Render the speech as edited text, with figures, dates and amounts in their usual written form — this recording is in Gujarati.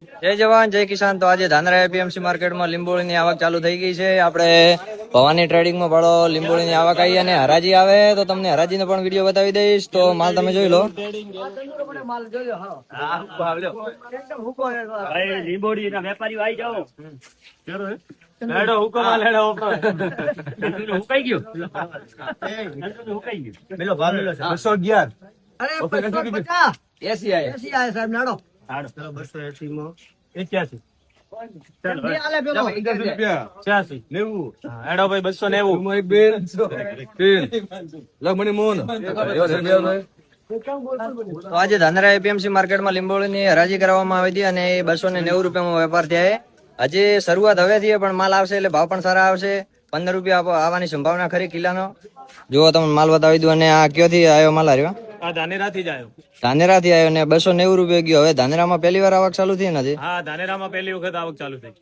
જય જવાન જય કિસાન. તો આજે ધાનેરા એપીએમસી માર્કેટમાં લીંબોળીની આવક ચાલુ થઈ ગઈ છે. આપણે ભવાની ટ્રેડિંગમાં ભાડો લીંબોળીની આવક આવી અને હરાજી આવે તો તમને હરાજીનો પણ વિડીયો બતાવી દઈશ. તો માલ તમે જોઈ લો. લીંબોડી વેપારીઓ આવી જાઓ. તો આજે ધાનેરા એપીએમસી માર્કેટમાં લીંબોળીની હરાજી કરવામાં આવી હતી અને એ 290 રૂપિયામાં વેપાર થયા. હજી શરૂઆત હવે થઈ પણ માલ આવશે એટલે ભાવ પણ સારા આવશે. 15 રૂપિયા આવવાની સંભાવના ખરી કિલ્લાનો. જુઓ તમે માલ બતાવી દઉં. અને આ ક્યાંથી આવ્યો માલ આવ્યો? ધાનેરા થી જ આવ્યો. ધાનેરા થી આવ્યો ને 290 રૂપિયા ગયો. હવે ધાનેરામાં પહેલી વાર આવક ચાલુ થઈ નથી? હા, ધાનેરામાં પહેલી વખત આવક ચાલુ થઈ.